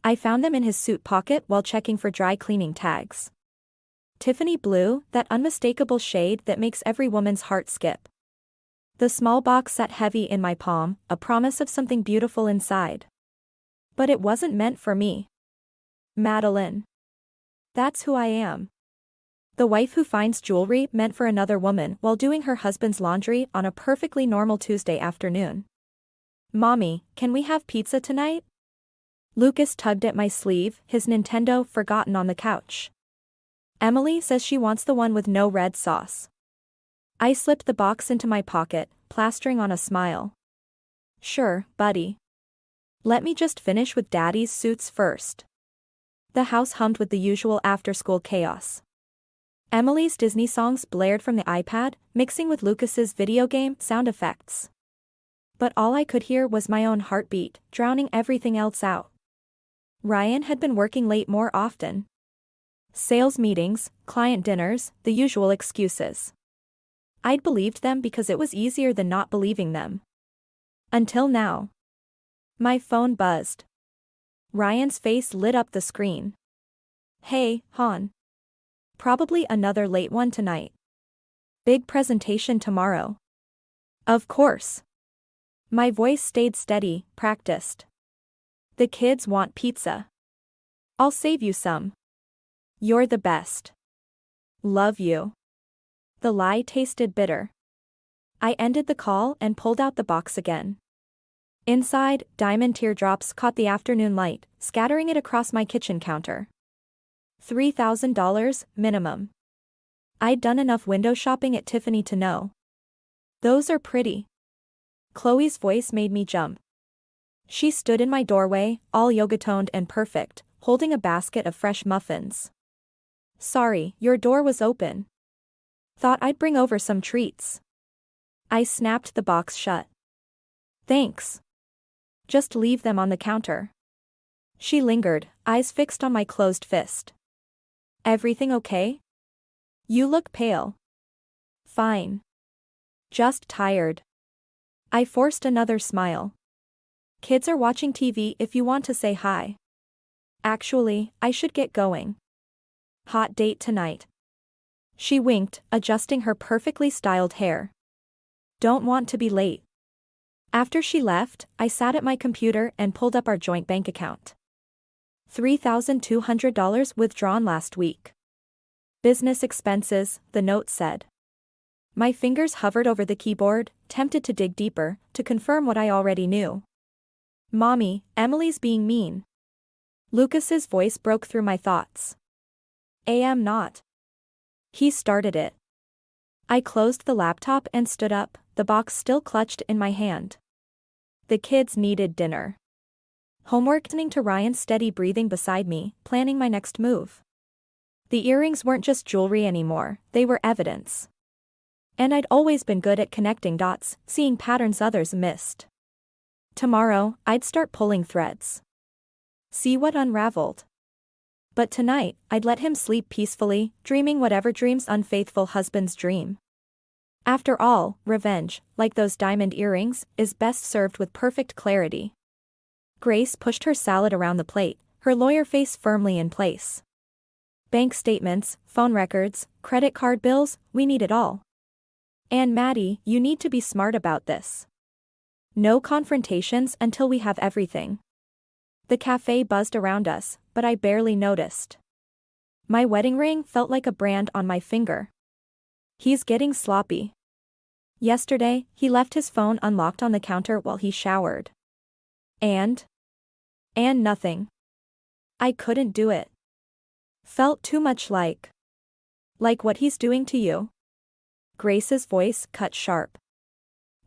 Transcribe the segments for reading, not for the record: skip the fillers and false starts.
I found them in his suit pocket while checking for dry cleaning tags. Tiffany blue, that unmistakable shade that makes every woman's heart skip. The small box sat heavy in my palm, a promise of something beautiful inside. But it wasn't meant for me. Madeline. That's who I am. The wife who finds jewelry meant for another woman while doing her husband's laundry on a perfectly normal Tuesday afternoon. Mommy, can we have pizza tonight? Lucas tugged at my sleeve, his Nintendo forgotten on the couch. Emily says she wants the one with no red sauce. I slipped the box into my pocket, plastering on a smile. Sure, buddy. Let me just finish with Daddy's suits first. The house hummed with the usual after-school chaos. Emily's Disney songs blared from the iPad, mixing with Lucas's video game sound effects. But all I could hear was my own heartbeat, drowning everything else out. Ryan had been working late more often. Sales meetings, client dinners, the usual excuses. I'd believed them because it was easier than not believing them. Until now. My phone buzzed. Ryan's face lit up the screen. Hey, hon. Probably another late one tonight. Big presentation tomorrow. Of course. My voice stayed steady, practiced. The kids want pizza. I'll save you some. You're the best. Love you. The lie tasted bitter. I ended the call and pulled out the box again. Inside, diamond teardrops caught the afternoon light, scattering it across my kitchen counter. $3,000, minimum. I'd done enough window shopping at Tiffany to know. Those are pretty. Chloe's voice made me jump. She stood in my doorway, all yoga-toned and perfect, holding a basket of fresh muffins. Sorry, your door was open. Thought I'd bring over some treats. I snapped the box shut. Thanks. Just leave them on the counter. She lingered, eyes fixed on my closed fist. Everything okay? You look pale. Fine. Just tired. I forced another smile. Kids are watching TV if you want to say hi. Actually, I should get going. Hot date tonight. She winked, adjusting her perfectly styled hair. Don't want to be late. After she left, I sat at my computer and pulled up our joint bank account. $3,200 withdrawn last week. Business expenses, the note said. My fingers hovered over the keyboard, tempted to dig deeper, to confirm what I already knew. Mommy, Emily's being mean. Lucas's voice broke through my thoughts. I'm not. He started it. I closed the laptop and stood up, the box still clutched in my hand. The kids needed dinner. Homework, listening to Ryan's steady breathing beside me, planning my next move. The earrings weren't just jewelry anymore, they were evidence. And I'd always been good at connecting dots, seeing patterns others missed. Tomorrow, I'd start pulling threads. See what unraveled. But tonight, I'd let him sleep peacefully, dreaming whatever dreams unfaithful husbands dream. After all, revenge, like those diamond earrings, is best served with perfect clarity. Grace pushed her salad around the plate, her lawyer face firmly in place. Bank statements, phone records, credit card bills, we need it all. And Maddie, you need to be smart about this. No confrontations until we have everything. The cafe buzzed around us, but I barely noticed. My wedding ring felt like a brand on my finger. He's getting sloppy. Yesterday, he left his phone unlocked on the counter while he showered. And nothing. I couldn't do it. Felt too much like what he's doing to you. Grace's voice cut sharp.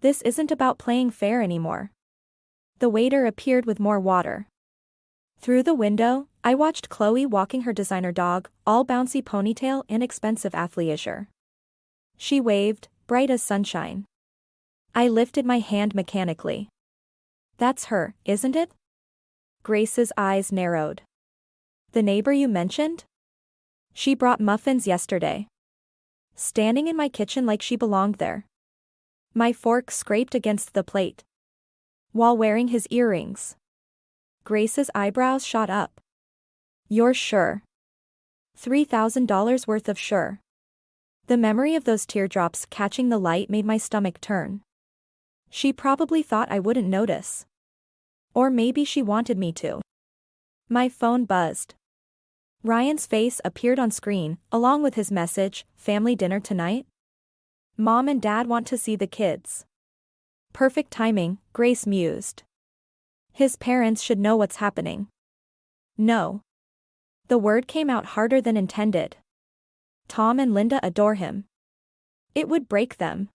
This isn't about playing fair anymore. The waiter appeared with more water. Through the window, I watched Chloe walking her designer dog, all bouncy ponytail and expensive athleisure. She waved, bright as sunshine. I lifted my hand mechanically. That's her, isn't it? Grace's eyes narrowed. The neighbor you mentioned? She brought muffins yesterday. Standing in my kitchen like she belonged there. My fork scraped against the plate. While wearing his earrings. Grace's eyebrows shot up. You're sure? $3,000 worth of sure. The memory of those teardrops catching the light made my stomach turn. She probably thought I wouldn't notice. Or maybe she wanted me to. My phone buzzed. Ryan's face appeared on screen, along with his message, "Family dinner tonight? Mom and Dad want to see the kids." Perfect timing, Grace mused. His parents should know what's happening. No. The word came out harder than intended. Tom and Linda adore him. It would break them.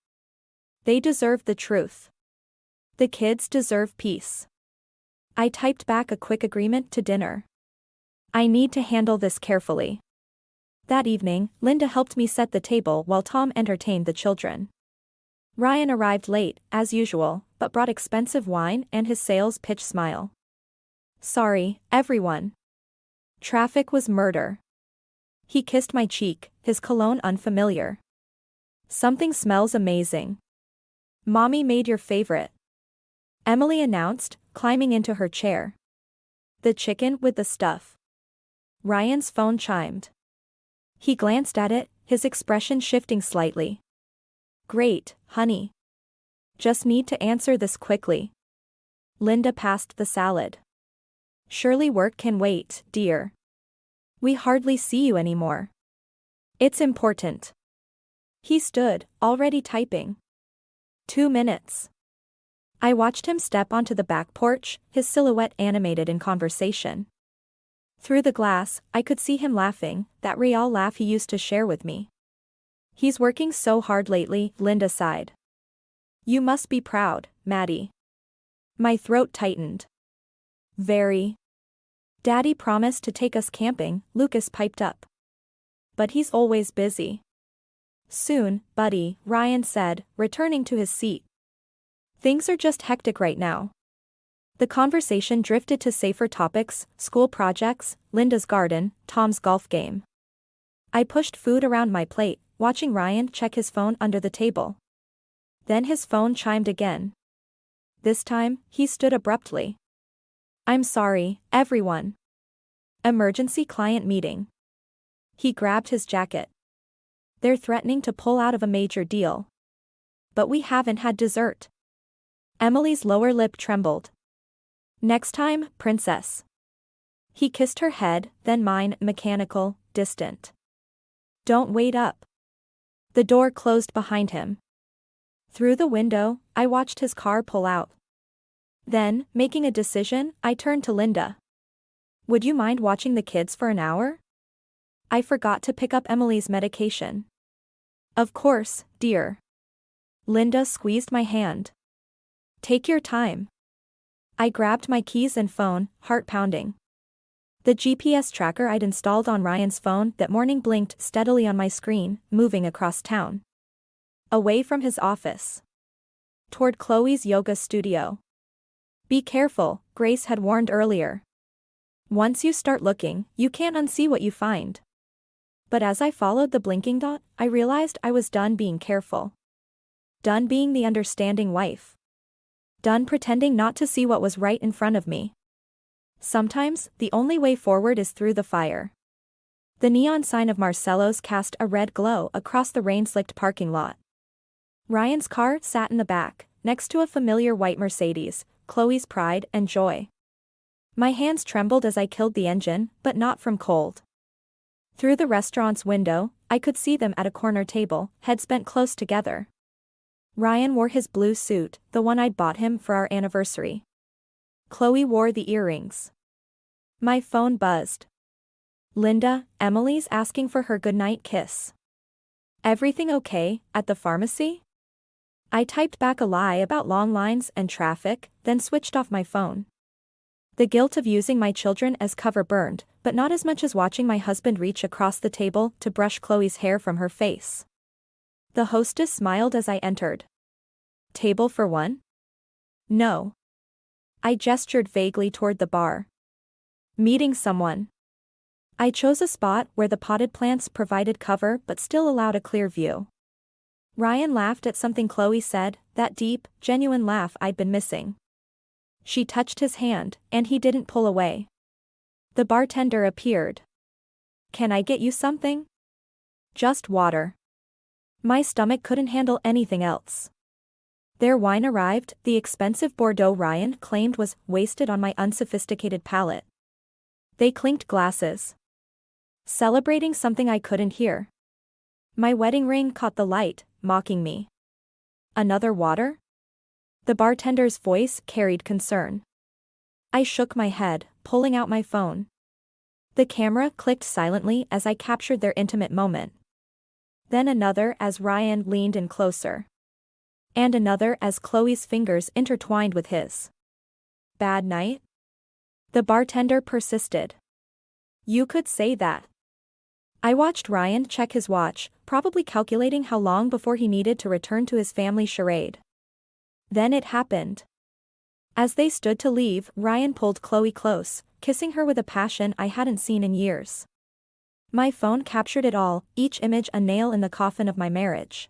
They deserve the truth. The kids deserve peace. I typed back a quick agreement to dinner. I need to handle this carefully. That evening, Linda helped me set the table while Tom entertained the children. Ryan arrived late, as usual, but brought expensive wine and his sales pitch smile. Sorry, everyone. Traffic was murder. He kissed my cheek, his cologne unfamiliar. Something smells amazing. Mommy made your favorite. Emily announced, climbing into her chair. The chicken with the stuff. Ryan's phone chimed. He glanced at it, his expression shifting slightly. Great, honey. Just need to answer this quickly. Linda passed the salad. Surely work can wait, dear. We hardly see you anymore. It's important. He stood, already typing. 2 minutes. I watched him step onto the back porch, his silhouette animated in conversation. Through the glass, I could see him laughing, that real laugh he used to share with me. He's working so hard lately, Linda sighed. You must be proud, Maddie. My throat tightened. Very. Daddy promised to take us camping, Lucas piped up. But he's always busy. Soon, buddy, Ryan said, returning to his seat. Things are just hectic right now. The conversation drifted to safer topics, school projects, Linda's garden, Tom's golf game. I pushed food around my plate, watching Ryan check his phone under the table. Then his phone chimed again. This time, he stood abruptly. I'm sorry, everyone. Emergency client meeting. He grabbed his jacket. They're threatening to pull out of a major deal. But we haven't had dessert. Emily's lower lip trembled. Next time, princess. He kissed her head, then mine, mechanical, distant. Don't wait up. The door closed behind him. Through the window, I watched his car pull out. Then, making a decision, I turned to Linda. Would you mind watching the kids for an hour? I forgot to pick up Emily's medication. Of course, dear. Linda squeezed my hand. Take your time. I grabbed my keys and phone, heart pounding. The GPS tracker I'd installed on Ryan's phone that morning blinked steadily on my screen, moving across town. Away from his office. Toward Chloe's yoga studio. Be careful, Grace had warned earlier. Once you start looking, you can't unsee what you find. But as I followed the blinking dot, I realized I was done being careful. Done being the understanding wife. Done pretending not to see what was right in front of me. Sometimes, the only way forward is through the fire. The neon sign of Marcello's cast a red glow across the rain-slicked parking lot. Ryan's car sat in the back, next to a familiar white Mercedes, Chloe's pride and joy. My hands trembled as I killed the engine, but not from cold. Through the restaurant's window, I could see them at a corner table, heads bent close together. Ryan wore his blue suit, the one I'd bought him for our anniversary. Chloe wore the earrings. My phone buzzed. Linda, Emily's asking for her goodnight kiss. Everything okay, at the pharmacy? I typed back a lie about long lines and traffic, then switched off my phone. The guilt of using my children as cover burned, but not as much as watching my husband reach across the table to brush Chloe's hair from her face. The hostess smiled as I entered. Table for one? No. I gestured vaguely toward the bar. Meeting someone. I chose a spot where the potted plants provided cover but still allowed a clear view. Ryan laughed at something Chloe said, that deep, genuine laugh I'd been missing. She touched his hand, and he didn't pull away. The bartender appeared. "Can I get you something?" "Just water." My stomach couldn't handle anything else. Their wine arrived, the expensive Bordeaux Ryan claimed was wasted on my unsophisticated palate. They clinked glasses, celebrating something I couldn't hear. My wedding ring caught the light, mocking me. "Another water?" The bartender's voice carried concern. I shook my head, pulling out my phone. The camera clicked silently as I captured their intimate moment. Then another as Ryan leaned in closer. And another as Chloe's fingers intertwined with his. "Bad night?" The bartender persisted. "You could say that." I watched Ryan check his watch, probably calculating how long before he needed to return to his family charade. Then it happened. As they stood to leave, Ryan pulled Chloe close, kissing her with a passion I hadn't seen in years. My phone captured it all, each image a nail in the coffin of my marriage.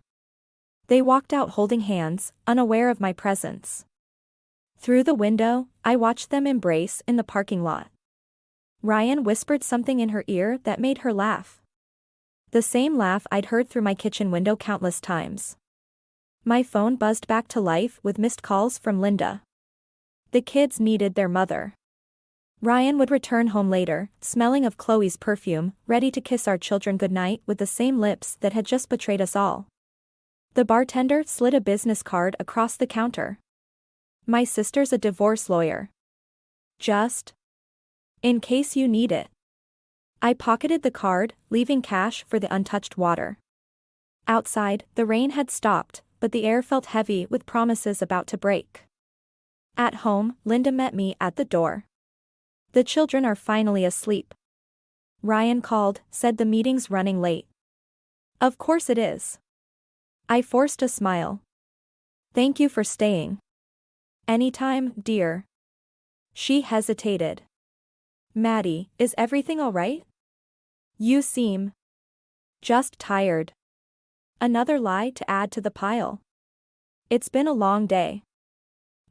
They walked out holding hands, unaware of my presence. Through the window, I watched them embrace in the parking lot. Ryan whispered something in her ear that made her laugh. The same laugh I'd heard through my kitchen window countless times. My phone buzzed back to life with missed calls from Linda. The kids needed their mother. Ryan would return home later, smelling of Chloe's perfume, ready to kiss our children goodnight with the same lips that had just betrayed us all. The bartender slid a business card across the counter. "My sister's a divorce lawyer. Just in case you need it." I pocketed the card, leaving cash for the untouched water. Outside, the rain had stopped, but the air felt heavy with promises about to break. At home, Linda met me at the door. "The children are finally asleep." Ryan called, said the meeting's running late. "Of course it is." I forced a smile. "Thank you for staying." "Anytime, dear." She hesitated. "Maddie, is everything all right? You seem just tired." Another lie to add to the pile. It's been a long day.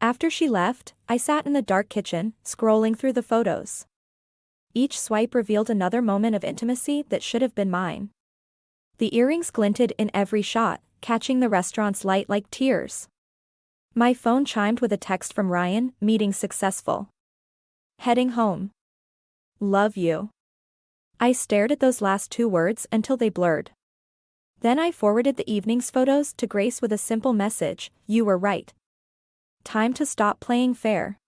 After she left, I sat in the dark kitchen, scrolling through the photos. Each swipe revealed another moment of intimacy that should have been mine. The earrings glinted in every shot, catching the restaurant's light like tears. My phone chimed with a text from Ryan, "Meeting successful. Heading home. Love you." I stared at those last two words until they blurred. Then I forwarded the evening's photos to Grace with a simple message: "You were right. Time to stop playing fair."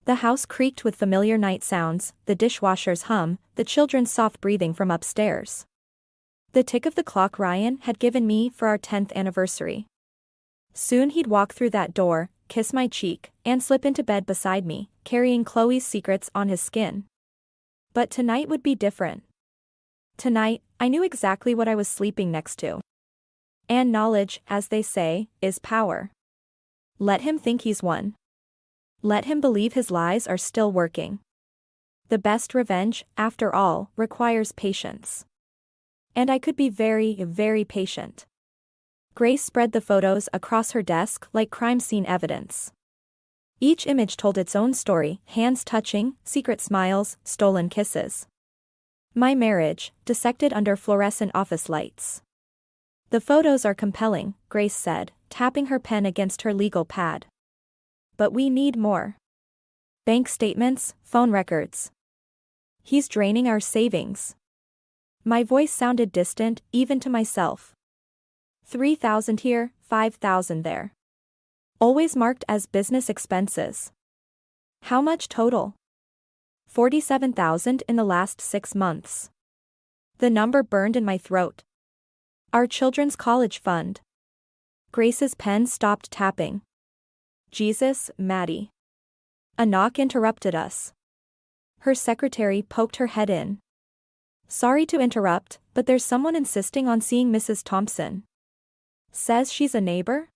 The house creaked with familiar night sounds, the dishwasher's hum, the children's soft breathing from upstairs. The tick of the clock Ryan had given me for our 10th anniversary. Soon he'd walk through that door, kiss my cheek, and slip into bed beside me, carrying Chloe's secrets on his skin. But tonight would be different. Tonight, I knew exactly what I was sleeping next to. And knowledge, as they say, is power. Let him think he's won. Let him believe his lies are still working. The best revenge, after all, requires patience. And I could be very, very patient. Grace spread the photos across her desk like crime scene evidence. Each image told its own story, hands touching, secret smiles, stolen kisses. My marriage, dissected under fluorescent office lights. "The photos are compelling," Grace said, tapping her pen against her legal pad. "But we need more. Bank statements, phone records. He's draining our savings." My voice sounded distant, even to myself. 3,000 here, 5,000 there. Always marked as business expenses. How much total? 47,000 in the last 6 months. The number burned in my throat. Our children's college fund. Grace's pen stopped tapping. "Jesus, Maddie." A knock interrupted us. Her secretary poked her head in. "Sorry to interrupt, but there's someone insisting on seeing Mrs. Thompson. Says she's a neighbor?"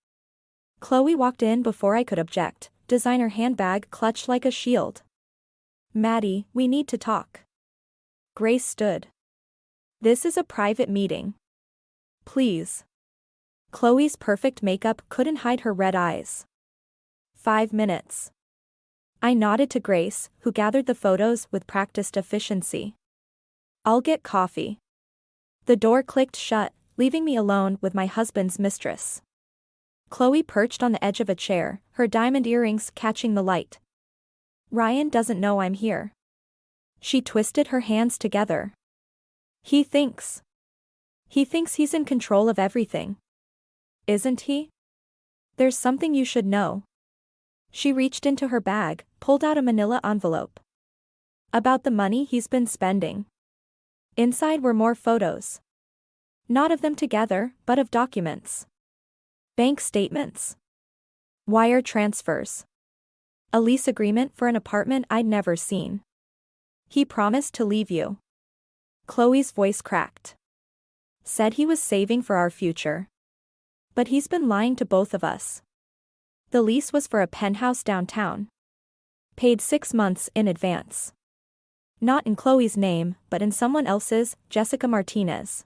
Chloe walked in before I could object, designer handbag clutched like a shield. "Maddie, we need to talk." Grace stood. "This is a private meeting. Please." Chloe's perfect makeup couldn't hide her red eyes. 5 minutes. I nodded to Grace, who gathered the photos with practiced efficiency. I'll get coffee. The door clicked shut, leaving me alone with my husband's mistress. Chloe perched on the edge of a chair, her diamond earrings catching the light. Ryan doesn't know I'm here. She twisted her hands together. He thinks he's in control of everything. Isn't he? There's something you should know. She reached into her bag, pulled out a manila envelope. About the money he's been spending. Inside were more photos. Not of them together, but of documents. Bank statements. Wire transfers. A lease agreement for an apartment I'd never seen. He promised to leave you. Chloe's voice cracked. Said he was saving for our future. But he's been lying to both of us. The lease was for a penthouse downtown. Paid 6 months in advance. Not in Chloe's name, but in someone else's, Jessica Martinez.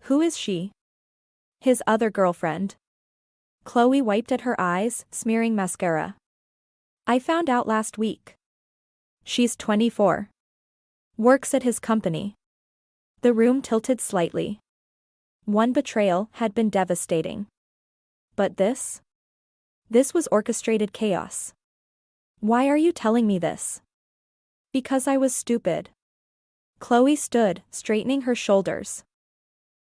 Who is she? His other girlfriend. Chloe wiped at her eyes, smearing mascara. I found out last week. She's 24. Works at his company. The room tilted slightly. One betrayal had been devastating. But this? This was orchestrated chaos. Why are you telling me this? Because I was stupid. Chloe stood, straightening her shoulders.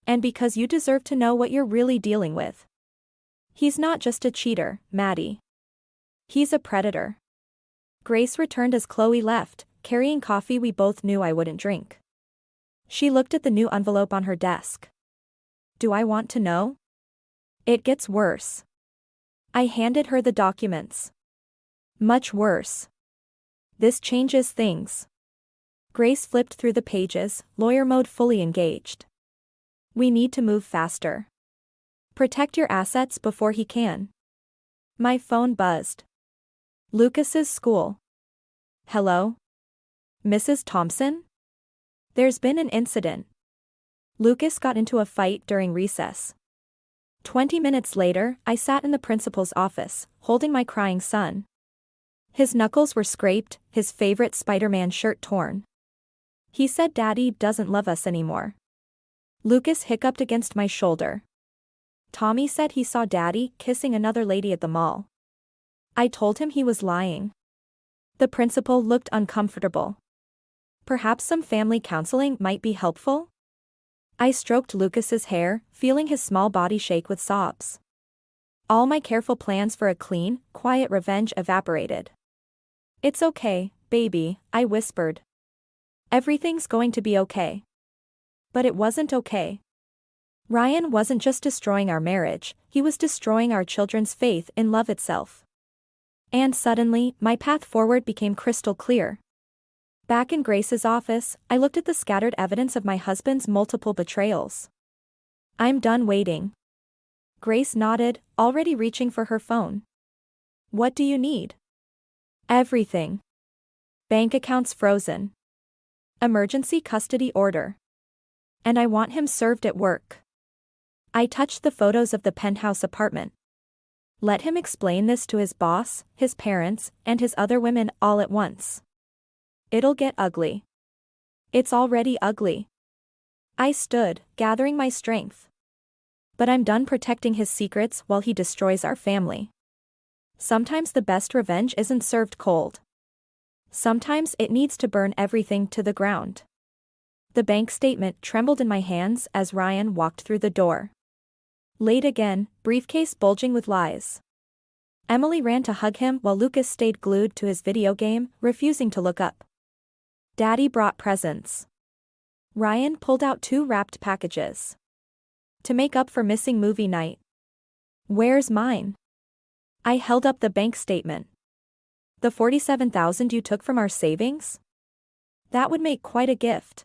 And because you deserve to know what you're really dealing with. He's not just a cheater, Maddie. He's a predator. Grace returned as Chloe left, carrying coffee we both knew I wouldn't drink. She looked at the new envelope on her desk. Do I want to know? It gets worse. I handed her the documents. Much worse. This changes things. Grace flipped through the pages, lawyer mode fully engaged. We need to move faster. Protect your assets before he can. My phone buzzed. Lucas's school. Hello? Mrs. Thompson? There's been an incident. Lucas got into a fight during recess. 20 minutes later, I sat in the principal's office, holding my crying son. His knuckles were scraped, his favorite Spider-Man shirt torn. He said Daddy doesn't love us anymore. Lucas hiccuped against my shoulder. Tommy said he saw Daddy kissing another lady at the mall. I told him he was lying. The principal looked uncomfortable. Perhaps some family counseling might be helpful? I stroked Lucas's hair, feeling his small body shake with sobs. All my careful plans for a clean, quiet revenge evaporated. It's okay, baby, I whispered. Everything's going to be okay. But it wasn't okay. Ryan wasn't just destroying our marriage, he was destroying our children's faith in love itself. And suddenly, my path forward became crystal clear. Back in Grace's office, I looked at the scattered evidence of my husband's multiple betrayals. I'm done waiting. Grace nodded, already reaching for her phone. What do you need? Everything. Bank accounts frozen. Emergency custody order. And I want him served at work. I touched the photos of the penthouse apartment. Let him explain this to his boss, his parents, and his other women all at once. It'll get ugly. It's already ugly. I stood, gathering my strength. But I'm done protecting his secrets while he destroys our family. Sometimes the best revenge isn't served cold. Sometimes it needs to burn everything to the ground. The bank statement trembled in my hands as Ryan walked through the door. Late again, briefcase bulging with lies. Emily ran to hug him while Lucas stayed glued to his video game, refusing to look up. Daddy brought presents. Ryan pulled out 2 wrapped packages. To make up for missing movie night. Where's mine? I held up the bank statement. The $47,000 you took from our savings? That would make quite a gift.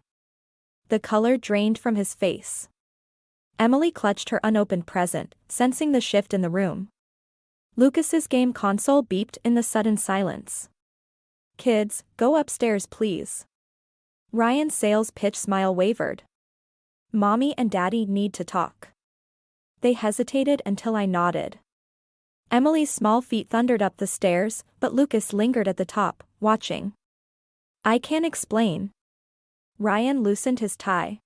The color drained from his face. Emily clutched her unopened present, sensing the shift in the room. Lucas's game console beeped in the sudden silence. Kids, go upstairs please. Ryan's sales pitch smile wavered. Mommy and Daddy need to talk. They hesitated until I nodded. Emily's small feet thundered up the stairs, but Lucas lingered at the top, watching. I can't explain. Ryan loosened his tie.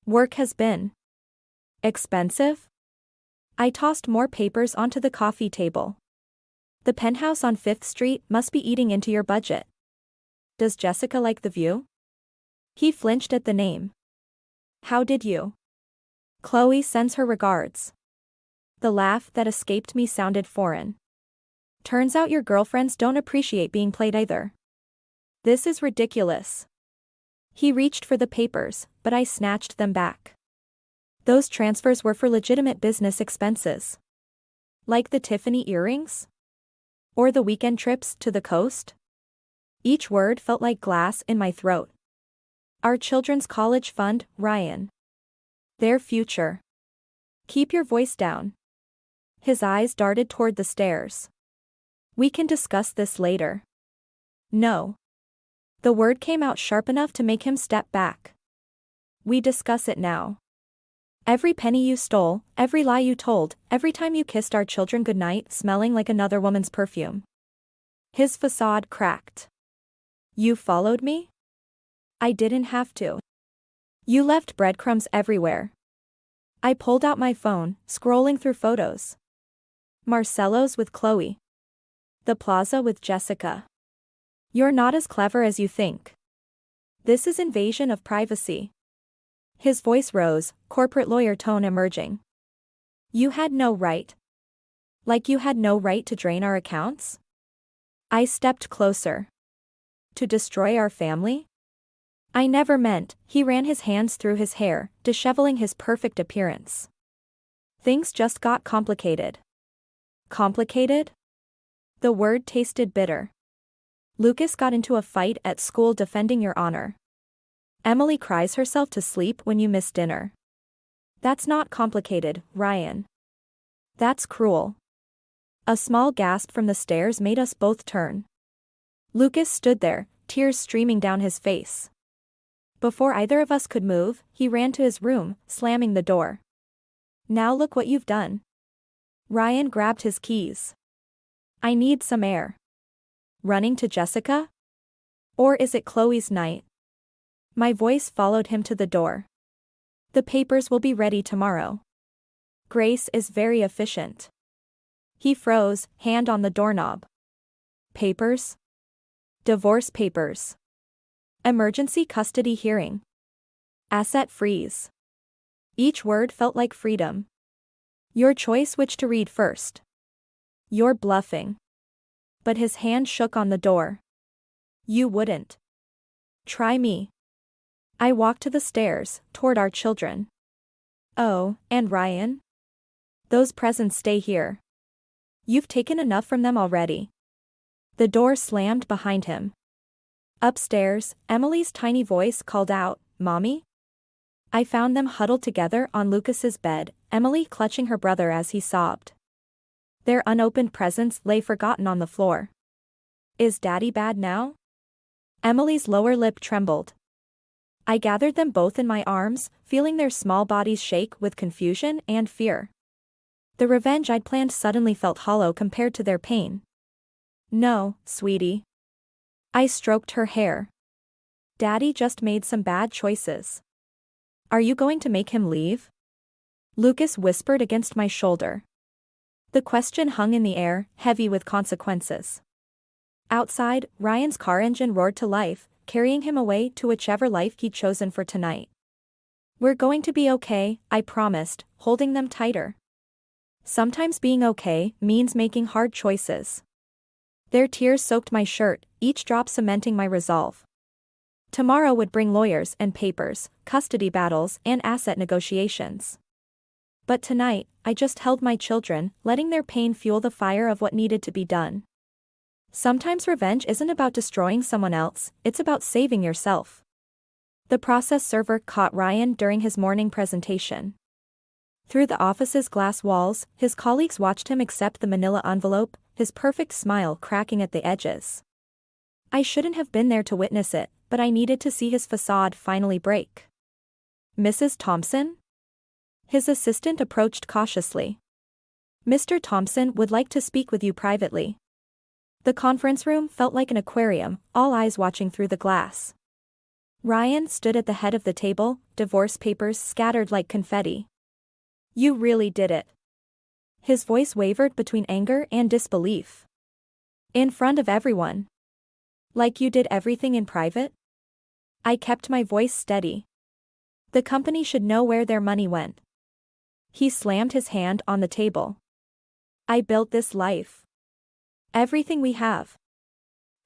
Work has been expensive? I tossed more papers onto the coffee table. The penthouse on 5th Street must be eating into your budget. Does Jessica like the view? He flinched at the name. How did you? Chloe sends her regards. The laugh that escaped me sounded foreign. Turns out your girlfriends don't appreciate being played either. This is ridiculous. He reached for the papers, but I snatched them back. Those transfers were for legitimate business expenses. Like the Tiffany earrings? Or the weekend trips to the coast? Each word felt like glass in my throat. Our children's college fund, Ryan. Their future. Keep your voice down. His eyes darted toward the stairs. We can discuss this later. No. The word came out sharp enough to make him step back. We discuss it now. Every penny you stole, every lie you told, every time you kissed our children goodnight smelling like another woman's perfume. His facade cracked. You followed me? I didn't have to. You left breadcrumbs everywhere. I pulled out my phone, scrolling through photos. Marcello's with Chloe. The plaza with Jessica. You're not as clever as you think. This is invasion of privacy. His voice rose, corporate lawyer tone emerging. You had no right. Like you had no right to drain our accounts? I stepped closer. To destroy our family? I never meant. He ran his hands through his hair, disheveling his perfect appearance. Things just got complicated. Complicated? The word tasted bitter. Lucas got into a fight at school defending your honor. Emily cries herself to sleep when you miss dinner. That's not complicated, Ryan. That's cruel. A small gasp from the stairs made us both turn. Lucas stood there, tears streaming down his face. Before either of us could move, he ran to his room, slamming the door. Now look what you've done. Ryan grabbed his keys. I need some air. Running to Jessica? Or is it Chloe's night? My voice followed him to the door. The papers will be ready tomorrow. Grace is very efficient. He froze, hand on the doorknob. Papers? Divorce papers. Emergency custody hearing. Asset freeze. Each word felt like freedom. Your choice which to read first. You're bluffing. But his hand shook on the door. You wouldn't. Try me. I walked to the stairs, toward our children. Oh, and Ryan? Those presents stay here. You've taken enough from them already. The door slammed behind him. Upstairs, Emily's tiny voice called out, Mommy? I found them huddled together on Lucas's bed, Emily clutching her brother as he sobbed. Their unopened presents lay forgotten on the floor. Is Daddy bad now? Emily's lower lip trembled. I gathered them both in my arms, feeling their small bodies shake with confusion and fear. The revenge I'd planned suddenly felt hollow compared to their pain. No, sweetie. I stroked her hair. Daddy just made some bad choices. Are you going to make him leave? Lucas whispered against my shoulder. The question hung in the air, heavy with consequences. Outside, Ryan's car engine roared to life, carrying him away to whichever life he'd chosen for tonight. We're going to be okay, I promised, holding them tighter. Sometimes being okay means making hard choices. Their tears soaked my shirt, each drop cementing my resolve. Tomorrow would bring lawyers and papers, custody battles and asset negotiations. But tonight, I just held my children, letting their pain fuel the fire of what needed to be done. Sometimes revenge isn't about destroying someone else, it's about saving yourself. The process server caught Ryan during his morning presentation. Through the office's glass walls, his colleagues watched him accept the manila envelope, his perfect smile cracking at the edges. I shouldn't have been there to witness it, but I needed to see his facade finally break. Mrs. Thompson? His assistant approached cautiously. Mr. Thompson would like to speak with you privately. The conference room felt like an aquarium, all eyes watching through the glass. Ryan stood at the head of the table, divorce papers scattered like confetti. You really did it. His voice wavered between anger and disbelief. In front of everyone. Like you did everything in private? I kept my voice steady. The company should know where their money went. He slammed his hand on the table. I built this life. Everything we have.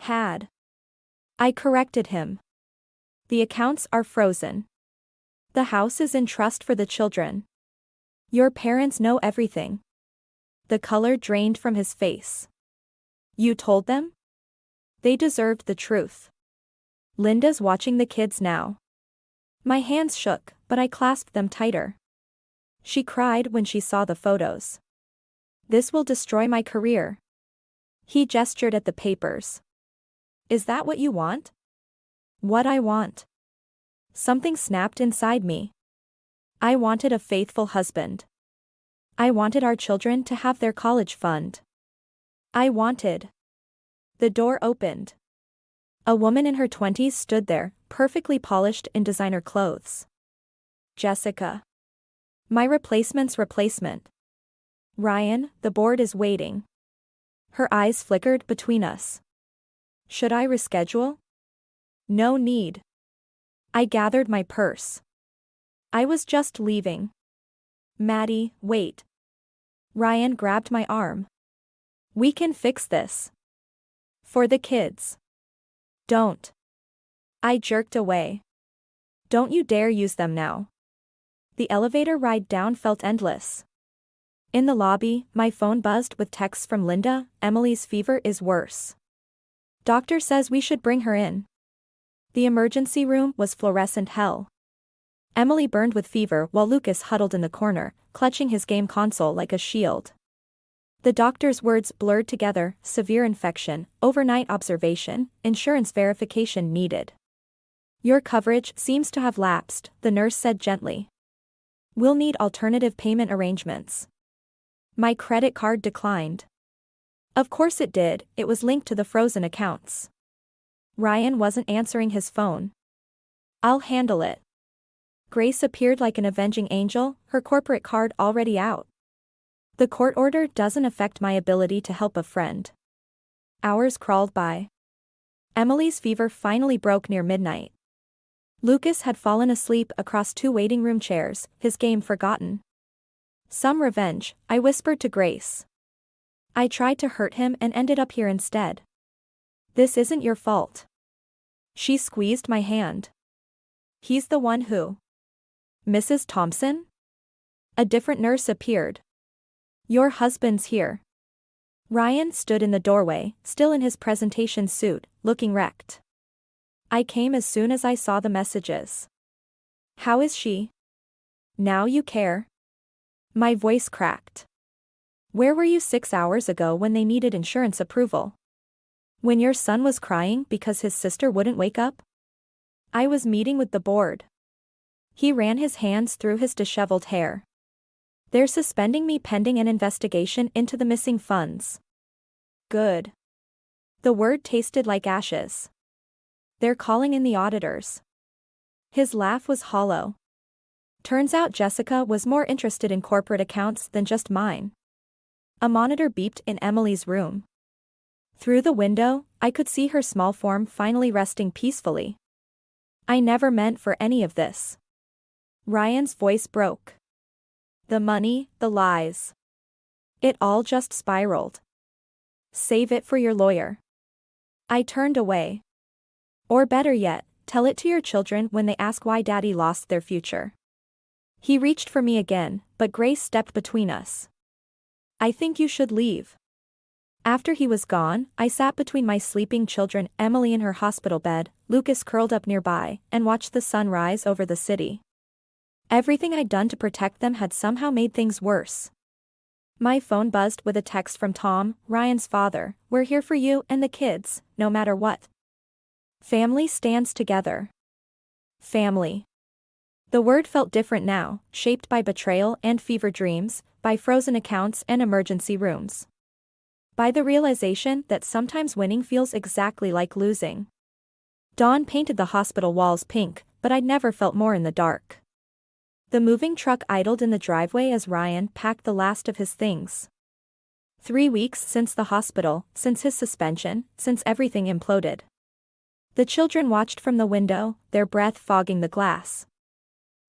Had. I corrected him. The accounts are frozen. The house is in trust for the children. Your parents know everything. The color drained from his face. You told them? They deserved the truth. Linda's watching the kids now. My hands shook, but I clasped them tighter. She cried when she saw the photos. This will destroy my career. He gestured at the papers. Is that what you want? What I want. Something snapped inside me. I wanted a faithful husband. I wanted our children to have their college fund. I wanted. The door opened. A woman in her 20s stood there, perfectly polished in designer clothes. Jessica. My replacement's replacement. Ryan, the board is waiting. Her eyes flickered between us. Should I reschedule? No need. I gathered my purse. I was just leaving. Maddie, wait. Ryan grabbed my arm. We can fix this. For the kids. Don't. I jerked away. Don't you dare use them now. The elevator ride down felt endless. In the lobby, my phone buzzed with texts from Linda. Emily's fever is worse. Doctor says we should bring her in. The emergency room was fluorescent hell. Emily burned with fever while Lucas huddled in the corner, clutching his game console like a shield. The doctor's words blurred together: severe infection, overnight observation, insurance verification needed. Your coverage seems to have lapsed, the nurse said gently. We'll need alternative payment arrangements. My credit card declined. Of course it did, it was linked to the frozen accounts. Ryan wasn't answering his phone. I'll handle it. Grace appeared like an avenging angel, her corporate card already out. The court order doesn't affect my ability to help a friend. Hours crawled by. Emily's fever finally broke near midnight. Lucas had fallen asleep across 2 waiting room chairs, his game forgotten. Some revenge, I whispered to Grace. I tried to hurt him and ended up here instead. This isn't your fault. She squeezed my hand. He's the one who. Mrs. Thompson? A different nurse appeared. Your husband's here. Ryan stood in the doorway, still in his presentation suit, looking wrecked. I came as soon as I saw the messages. How is she? Now you care. My voice cracked. Where were you 6 hours ago when they needed insurance approval? When your son was crying because his sister wouldn't wake up? I was meeting with the board. He ran his hands through his disheveled hair. They're suspending me pending an investigation into the missing funds. Good. The word tasted like ashes. They're calling in the auditors. His laugh was hollow. Turns out Jessica was more interested in corporate accounts than just mine. A monitor beeped in Emily's room. Through the window, I could see her small form finally resting peacefully. I never meant for any of this. Ryan's voice broke. The money, the lies. It all just spiraled. Save it for your lawyer. I turned away. Or better yet, tell it to your children when they ask why Daddy lost their future. He reached for me again, but Grace stepped between us. I think you should leave. After he was gone, I sat between my sleeping children, Emily in her hospital bed, Lucas curled up nearby, and watched the sun rise over the city. Everything I'd done to protect them had somehow made things worse. My phone buzzed with a text from Tom, Ryan's father. We're here for you and the kids, no matter what. Family stands together. Family. The word felt different now, shaped by betrayal and fever dreams, by frozen accounts and emergency rooms. By the realization that sometimes winning feels exactly like losing. Dawn painted the hospital walls pink, but I'd never felt more in the dark. The moving truck idled in the driveway as Ryan packed the last of his things. 3 weeks since the hospital, since his suspension, since everything imploded. The children watched from the window, their breath fogging the glass.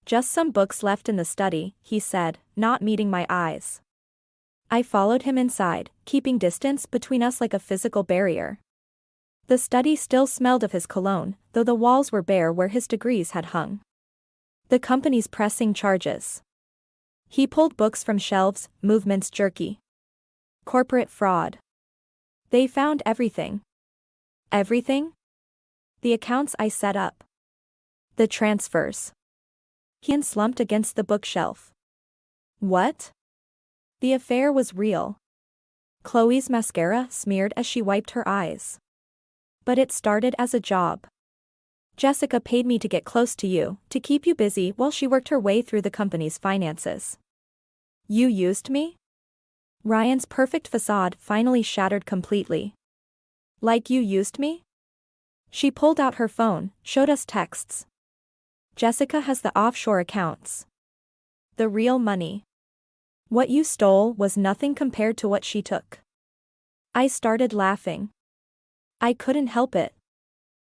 Just some books left in the study, he said, not meeting my eyes. I followed him inside, keeping distance between us like a physical barrier. The study still smelled of his cologne, though the walls were bare where his degrees had hung. The company's pressing charges. He pulled books from shelves, movements jerky. Corporate fraud. They found everything. Everything? The accounts I set up. The transfers. He slumped against the bookshelf. What? The affair was real. Chloe's mascara smeared as she wiped her eyes. But it started as a job. Jessica paid me to get close to you, to keep you busy while she worked her way through the company's finances. You used me? Ryan's perfect facade finally shattered completely. Like you used me? She pulled out her phone, showed us texts. Jessica has the offshore accounts. The real money. What you stole was nothing compared to what she took. I started laughing. I couldn't help it.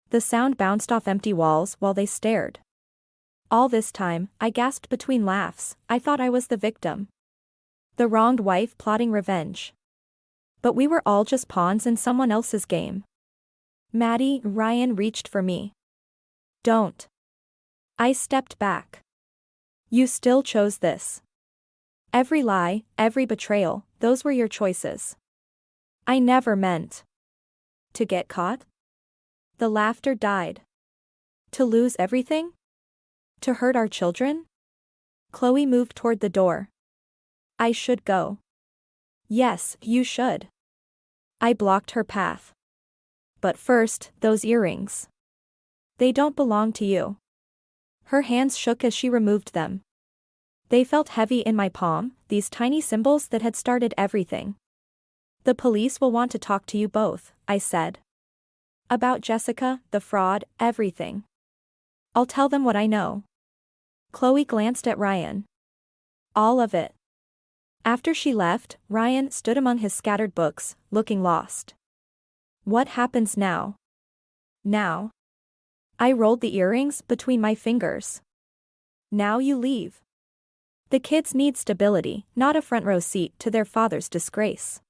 The sound bounced off empty walls while they stared. All this time, I gasped between laughs. I thought I was the victim. The wronged wife plotting revenge. But we were all just pawns in someone else's game. Maddie, Ryan reached for me. Don't. I stepped back. You still chose this. Every lie, every betrayal, those were your choices. I never meant to get caught. The laughter died. To lose everything? To hurt our children? Chloe moved toward the door. I should go. Yes, you should. I blocked her path. But first, those earrings. They don't belong to you. Her hands shook as she removed them. They felt heavy in my palm, these tiny symbols that had started everything. The police will want to talk to you both, I said. About Jessica, the fraud, everything. I'll tell them what I know. Chloe glanced at Ryan. All of it. After she left, Ryan stood among his scattered books, looking lost. What happens now? Now. I rolled the earrings between my fingers. Now you leave. The kids need stability, not a front row seat to their father's disgrace.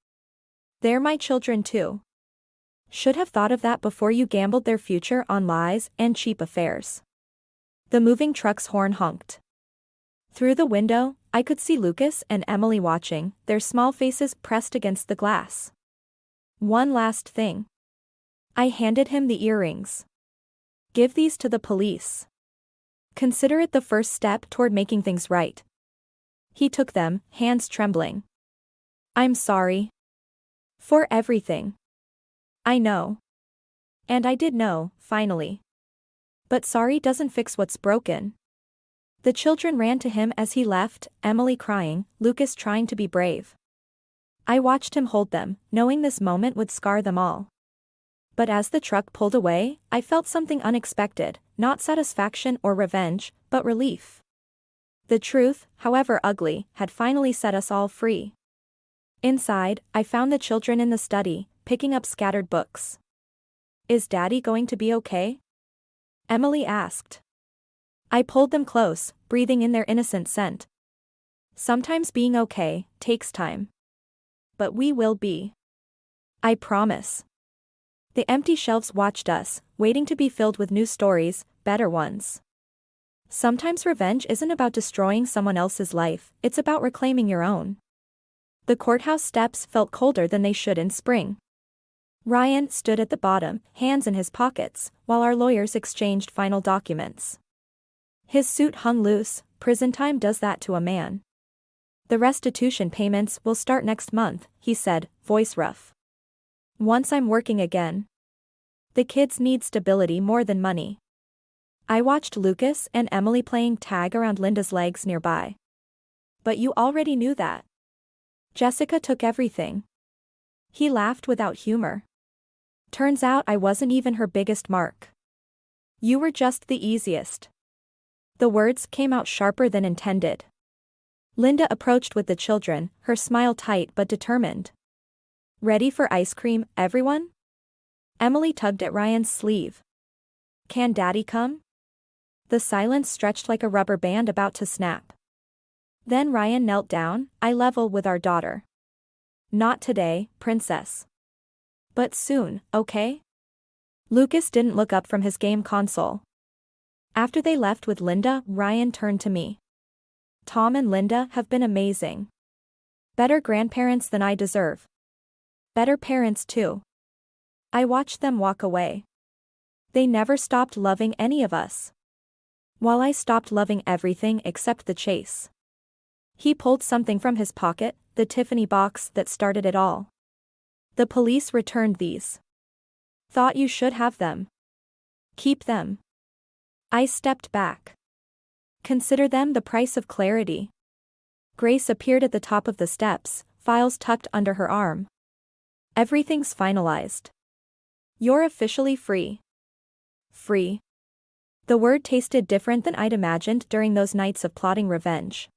They're my children too. Should have thought of that before you gambled their future on lies and cheap affairs. The moving truck's horn honked. Through the window, I could see Lucas and Emily watching, their small faces pressed against the glass. One last thing. I handed him the earrings. Give these to the police. Consider it the first step toward making things right. He took them, hands trembling. I'm sorry. For everything. I know. And I did know, finally. But sorry doesn't fix what's broken. The children ran to him as he left, Emily crying, Lucas trying to be brave. I watched him hold them, knowing this moment would scar them all. But as the truck pulled away, I felt something unexpected, not satisfaction or revenge, but relief. The truth, however ugly, had finally set us all free. Inside, I found the children in the study, picking up scattered books. Is Daddy going to be okay? Emily asked. I pulled them close, breathing in their innocent scent. Sometimes being okay takes time. But we will be. I promise. The empty shelves watched us, waiting to be filled with new stories, better ones. Sometimes revenge isn't about destroying someone else's life, it's about reclaiming your own. The courthouse steps felt colder than they should in spring. Ryan stood at the bottom, hands in his pockets, while our lawyers exchanged final documents. His suit hung loose, prison time does that to a man. The restitution payments will start next month, he said, voice rough. Once I'm working again. The kids need stability more than money. I watched Lucas and Emily playing tag around Linda's legs nearby. But you already knew that. Jessica took everything. He laughed without humor. Turns out I wasn't even her biggest mark. You were just the easiest. The words came out sharper than intended. Linda approached with the children, her smile tight but determined. Ready for ice cream, everyone? Emily tugged at Ryan's sleeve. Can Daddy come? The silence stretched like a rubber band about to snap. Then Ryan knelt down, eye level with our daughter. Not today, princess. But soon, okay? Lucas didn't look up from his game console. After they left with Linda, Ryan turned to me. Tom and Linda have been amazing. Better grandparents than I deserve. Better parents too. I watched them walk away. They never stopped loving any of us. While I stopped loving everything except the chase. He pulled something from his pocket, the Tiffany box that started it all. The police returned these. Thought you should have them. Keep them. I stepped back. Consider them the price of clarity. Grace appeared at the top of the steps, files tucked under her arm. Everything's finalized. You're officially free. Free. The word tasted different than I'd imagined during those nights of plotting revenge.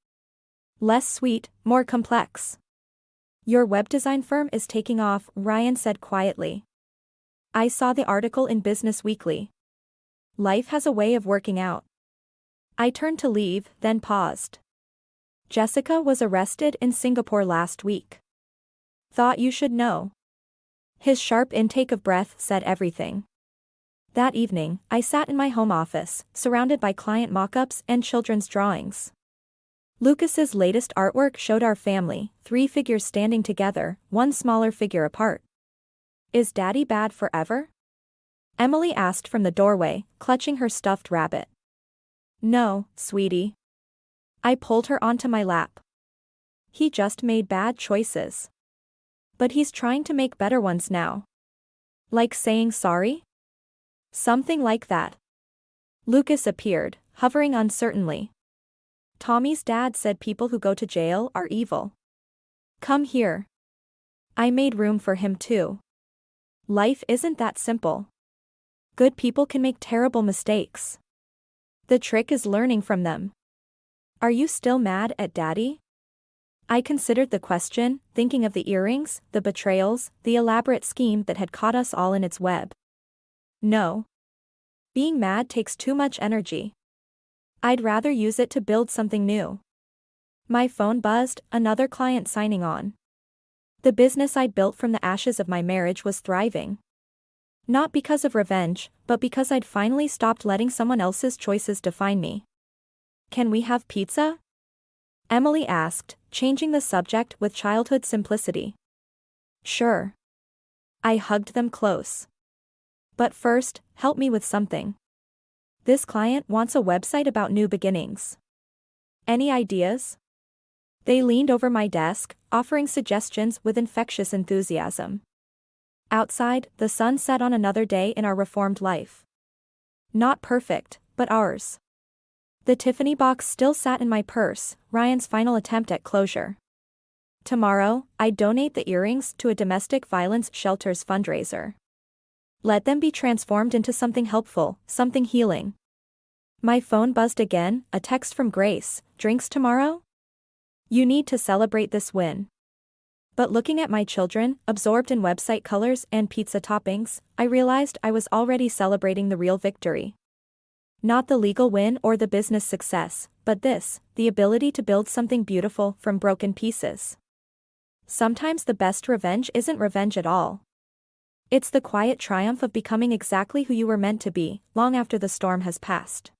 Less sweet, more complex. Your web design firm is taking off, Ryan said quietly. I saw the article in Business Weekly. Life has a way of working out. I turned to leave, then paused. Jessica was arrested in Singapore last week. Thought you should know. His sharp intake of breath said everything. That evening, I sat in my home office, surrounded by client mock-ups and children's drawings. Lucas's latest artwork showed our family, 3 figures standing together, 1 smaller figure apart. Is Daddy bad forever? Emily asked from the doorway, clutching her stuffed rabbit. No, sweetie. I pulled her onto my lap. He just made bad choices. But he's trying to make better ones now. Like saying sorry? Something like that. Lucas appeared, hovering uncertainly. Tommy's dad said people who go to jail are evil. Come here. I made room for him too. Life isn't that simple. Good people can make terrible mistakes. The trick is learning from them. Are you still mad at Daddy? I considered the question, thinking of the earrings, the betrayals, the elaborate scheme that had caught us all in its web. No. Being mad takes too much energy. I'd rather use it to build something new. My phone buzzed, another client signing on. The business I'd built from the ashes of my marriage was thriving. Not because of revenge, but because I'd finally stopped letting someone else's choices define me. Can we have pizza? Emily asked, changing the subject with childhood simplicity. Sure. I hugged them close. But first, help me with something. This client wants a website about new beginnings. Any ideas? They leaned over my desk, offering suggestions with infectious enthusiasm. Outside, the sun set on another day in our reformed life. Not perfect, but ours. The Tiffany box still sat in my purse, Ryan's final attempt at closure. Tomorrow, I donate the earrings to a domestic violence shelter's fundraiser. Let them be transformed into something helpful, something healing. My phone buzzed again, a text from Grace, drinks tomorrow? You need to celebrate this win. But looking at my children, absorbed in website colors and pizza toppings, I realized I was already celebrating the real victory. Not the legal win or the business success, but this, the ability to build something beautiful from broken pieces. Sometimes the best revenge isn't revenge at all. It's the quiet triumph of becoming exactly who you were meant to be, long after the storm has passed.